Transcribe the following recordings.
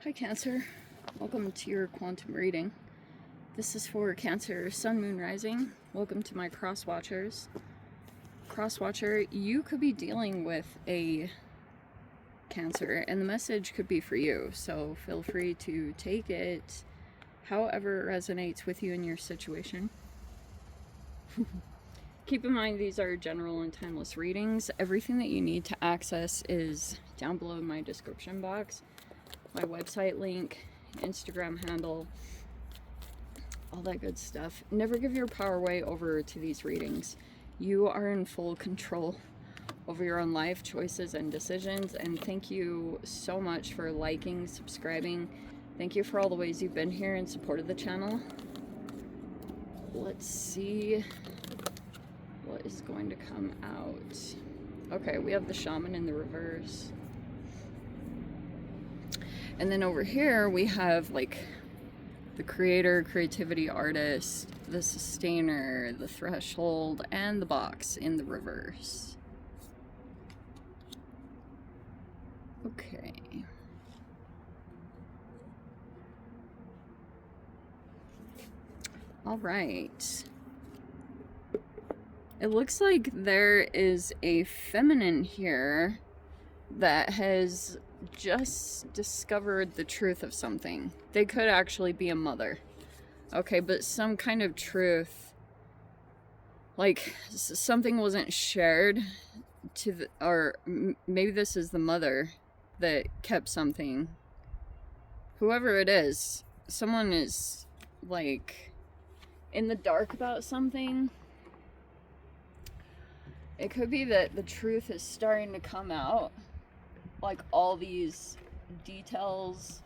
Hi Cancer, welcome to your quantum reading. This is for Cancer, Sun, Moon, Rising. Welcome to my cross watchers. Cross watcher, you could be dealing with a Cancer and the message could be for you, so feel free to take it however it resonates with you in your situation. Keep in mind these are general and timeless readings. Everything that you need to access is down below in my description box. My website link, Instagram handle, all that good stuff. Never give your power away over to these readings. You are in full control over your own life, choices, and decisions. And thank you so much for liking, subscribing. Thank you for all the ways you've been here and supported the channel. Let's see what is going to come out. Okay, we have the Shaman in the reverse. And then over here we have like the creator, creativity, artist, the sustainer, the threshold, and the box in the reverse. Okay. All right. It looks like there is a feminine here that has just discovered the truth of something. They could actually be a mother. Okay, but some kind of truth, like something wasn't shared to the, or maybe this is the mother that kept something. Whoever it is, someone is like in the dark about something. It could be that the truth is starting to come out. Like all these details,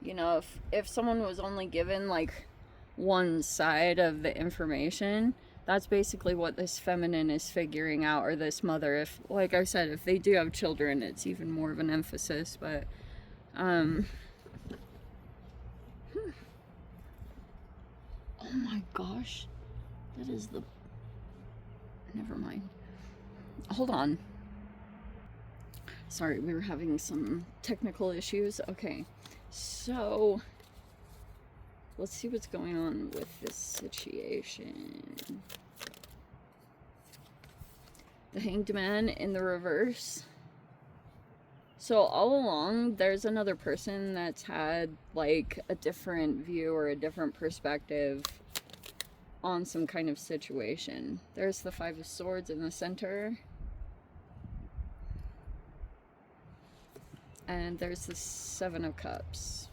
you know, if someone was only given like one side of the information, that's basically what this feminine is figuring out, or this mother. If, like I said, if they do have children, it's even more of an emphasis. But oh my gosh, that is the, never mind, hold on. Sorry, we were having some technical issues. Okay, so let's see what's going on with this situation. The Hanged Man in the reverse. So all along, there's another person that's had like a different view or a different perspective on some kind of situation. There's the Five of Swords in the center. And there's the Seven of Cups.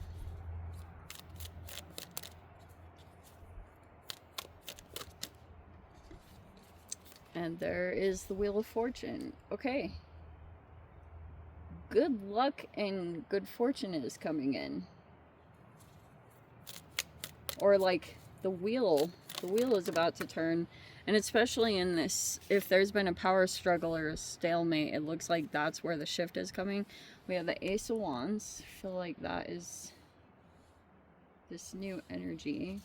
And there is the Wheel of Fortune. Okay. Good luck and good fortune is coming in. Or like the wheel is about to turn. And especially in this, if there's been a power struggle or a stalemate, it looks like that's where the shift is coming. We have the Ace of Wands. I feel like that is this new energy.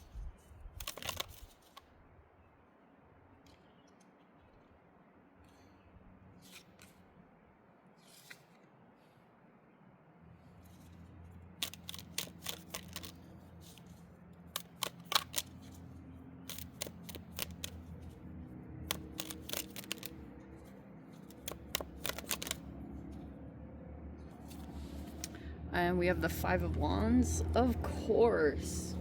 And we have the Five of Wands, of course.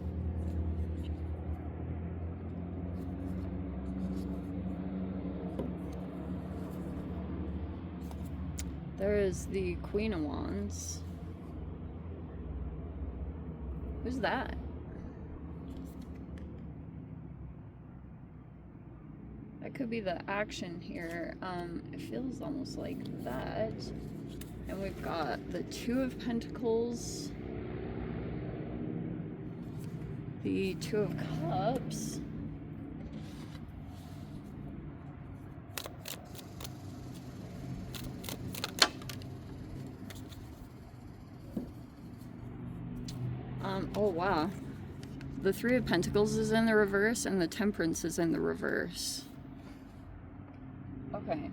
There is the Queen of Wands. Who's that? That could be the action here. It feels almost like that. And we've got the Two of Pentacles, the Two of Cups, oh wow, the Three of Pentacles is in the reverse and the Temperance is in the reverse. Okay.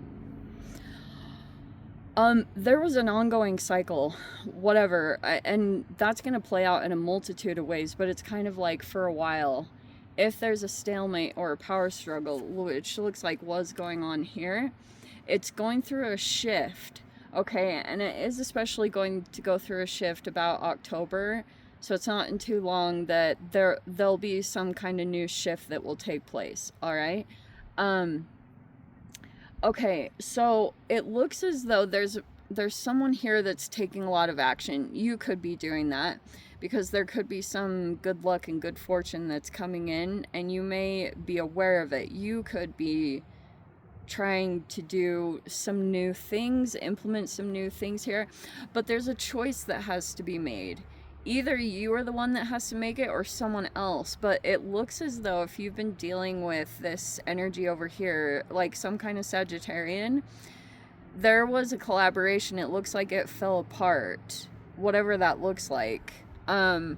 There was an ongoing cycle, whatever, and that's going to play out in a multitude of ways, but it's kind of like for a while, if there's a stalemate or a power struggle, which looks like was going on here, it's going through a shift, okay, and it is especially going to go through a shift about October, so it's not in too long that there'll be some kind of new shift that will take place, all right? Okay, so it looks as though there's someone here that's taking a lot of action. You could be doing that because there could be some good luck and good fortune that's coming in, and you may be aware of it. You could be trying to do some new things, implement some new things here, but there's a choice that has to be made. Either you are the one that has to make it or someone else, but it looks as though if you've been dealing with this energy over here, like some kind of Sagittarian, there was a collaboration. It looks like it fell apart, whatever that looks like. I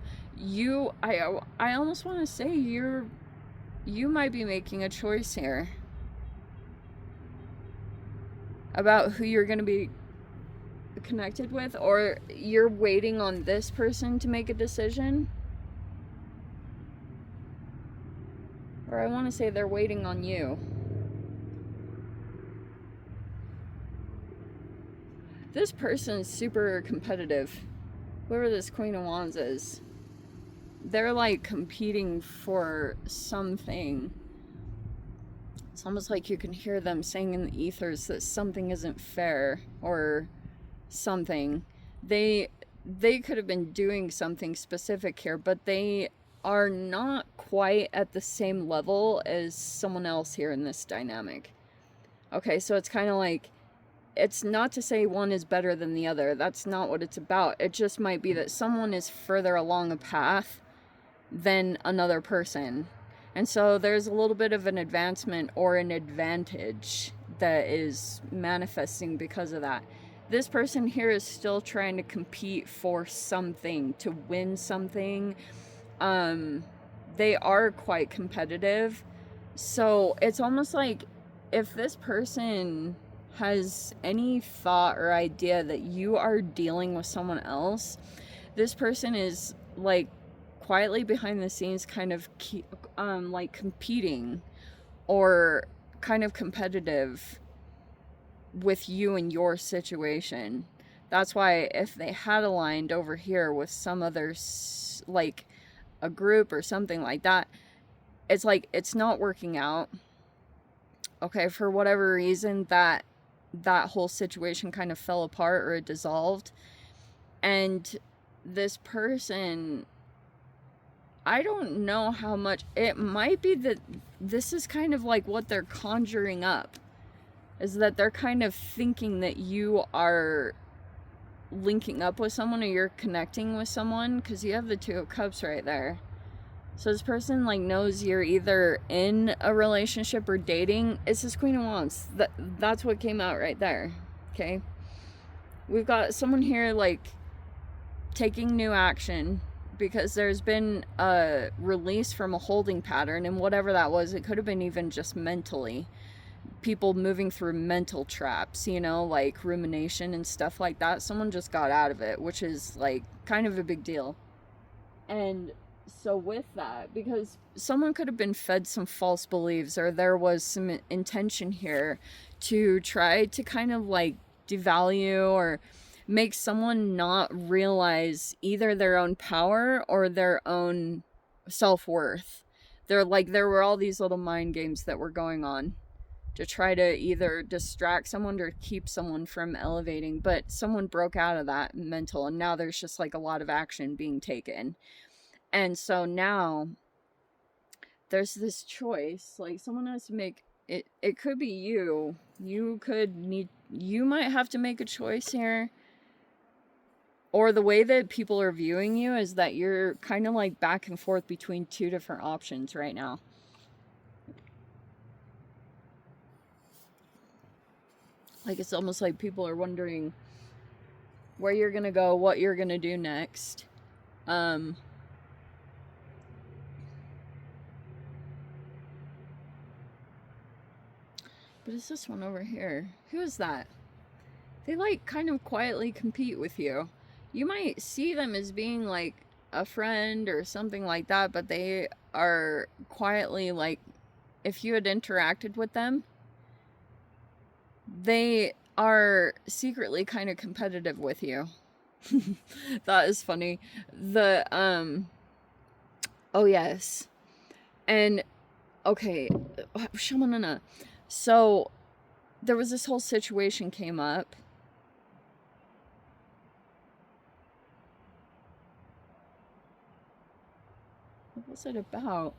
almost want to say you might be making a choice here about who you're going to be connected with, or you're waiting on this person to make a decision, or I want to say they're waiting on you. This person's super competitive, whoever this Queen of Wands is. They're like competing for something. It's almost like you can hear them saying in the ethers that something isn't fair or something. They could have been doing something specific here, but they are not quite at the same level as someone else here in this dynamic. Okay, so it's kind of like, it's not to say one is better than the other. That's not what it's about. It just might be that someone is further along a path than another person. And so there's a little bit of an advancement or an advantage that is manifesting because of that. This person here is still trying to compete for something, to win something. They are quite competitive. So it's almost like if this person has any thought or idea that you are dealing with someone else, this person is like quietly behind the scenes kind of like competing or kind of competitive with you and your situation. That's why if they had aligned over here with some other, like a group or something like that, it's like it's not working out. Okay, for whatever reason, that whole situation kind of fell apart or it dissolved. And this person, I don't know how much, it might be that this is kind of like what they're conjuring up, is that they're kind of thinking that you are linking up with someone or you're connecting with someone, because you have the Two of Cups right there. So this person like knows you're either in a relationship or dating. It's this Queen of Wands. That's what came out right there. Okay, we've got someone here like taking new action because there's been a release from a holding pattern, and whatever that was, it could have been even just mentally. People moving through mental traps, you know, like rumination and stuff like that. Someone just got out of it, which is like kind of a big deal. And so with that, because someone could have been fed some false beliefs, or there was some intention here to try to kind of like devalue or make someone not realize either their own power or their own self-worth. There were all these little mind games that were going on to try to either distract someone or keep someone from elevating, but someone broke out of that mental, and now there's just like a lot of action being taken. And so now there's this choice, like someone has to make it. It could be you. You might have to make a choice here. Or the way that people are viewing you is that you're kind of like back and forth between two different options right now. Like it's almost like people are wondering where you're gonna go, what you're gonna do next. But it's this one over here. Who is that? they like kind of quietly compete with you. You might see them as being like a friend or something like that, but they are quietly like, if you had interacted with them, they are secretly kind of competitive with you. That is funny. Oh yes. And okay, Shoman. So there was this whole situation came up. What was it about?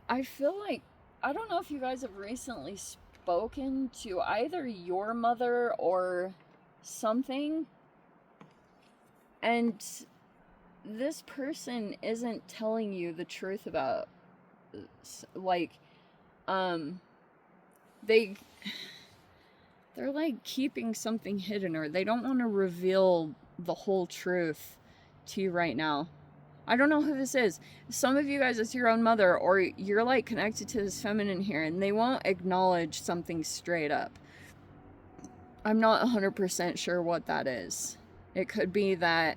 I feel like, I don't know if you guys have recently spoken to either your mother or something, and this person isn't telling you the truth about, like, they they're like keeping something hidden, or they don't want to reveal the whole truth to you right now. I don't know who this is. Some of you guys, it's your own mother, or you're like connected to this feminine here, and they won't acknowledge something straight up. I'm not 100% sure what that is. It could be that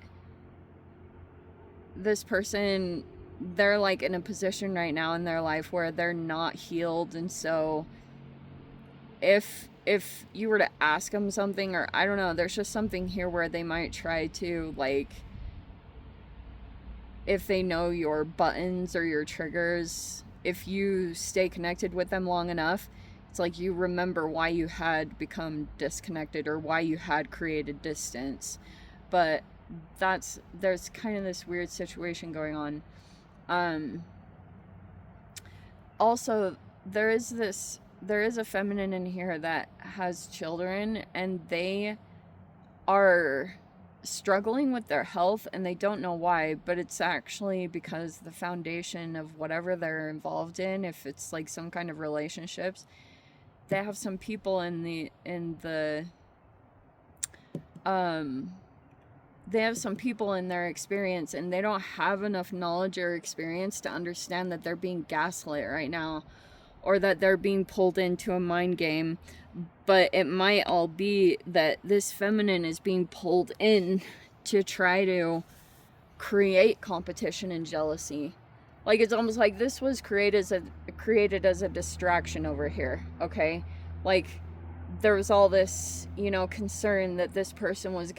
this person, they're like in a position right now in their life where they're not healed, and so if you were to ask them something, or I don't know, there's just something here where they might try to, like, if they know your buttons or your triggers, if you stay connected with them long enough, it's like you remember why you had become disconnected or why you had created distance. But there's kind of this weird situation going on. Also, there is a feminine in here that has children, and they are struggling with their health, and they don't know why, but it's actually because the foundation of whatever they're involved in, if it's like some kind of relationships, they have some people they have some people in their experience, and they don't have enough knowledge or experience to understand that they're being gaslit right now, or that they're being pulled into a mind game. But it might all be that this feminine is being pulled in to try to create competition and jealousy. Like, it's almost like this was created as a distraction over here, okay? Like, there was all this, concern that this person was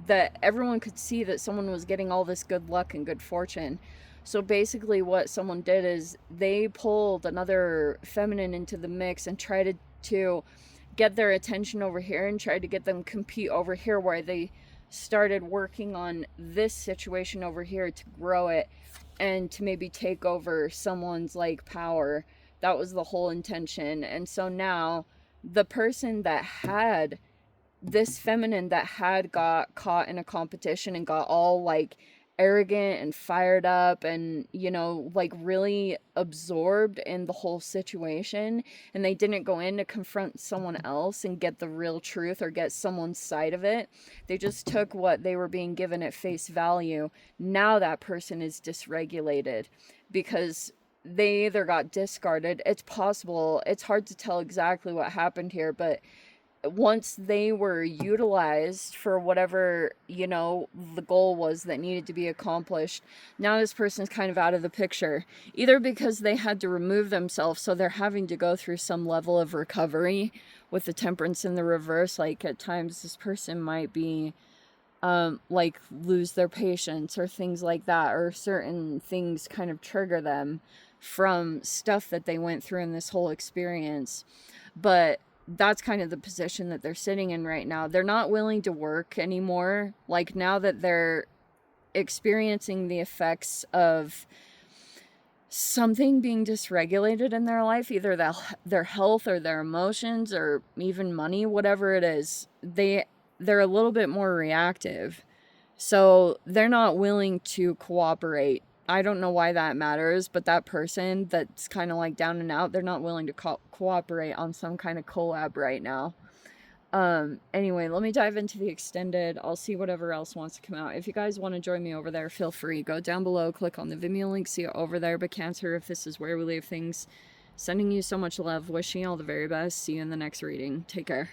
that everyone could see that someone was getting all this good luck and good fortune. So basically what someone did is they pulled another feminine into the mix and tried to get their attention over here and tried to get them compete over here, where they started working on this situation over here to grow it and to maybe take over someone's like power. That was the whole intention. And so now the person that had this feminine that had got caught in a competition and got all like arrogant and fired up and like really absorbed in the whole situation, and they didn't go in to confront someone else and get the real truth or get someone's side of it. They just took what they were being given at face value. Now that person is dysregulated because they either got discarded. It's possible, it's hard to tell exactly what happened here, but once they were utilized for whatever, the goal was that needed to be accomplished, now this person's kind of out of the picture. Either because they had to remove themselves, so they're having to go through some level of recovery with the temperance in the reverse. Like, at times this person might be, like, lose their patience or things like that, or certain things kind of trigger them from stuff that they went through in this whole experience. But that's kind of the position that they're sitting in right now. They're not willing to work anymore. Like, now that they're experiencing the effects of something being dysregulated in their life, either their health or their emotions or even money, whatever it is, they're a little bit more reactive. So they're not willing to cooperate. I don't know why that matters, but that person that's kind of like down and out, they're not willing to cooperate on some kind of collab right now. Anyway, let me dive into the extended. I'll see whatever else wants to come out. If you guys want to join me over there, feel free. Go down below, click on the Vimeo link, see it over there. But Cancer, if this is where we leave things, sending you so much love, wishing you all the very best. See you in the next reading. Take care.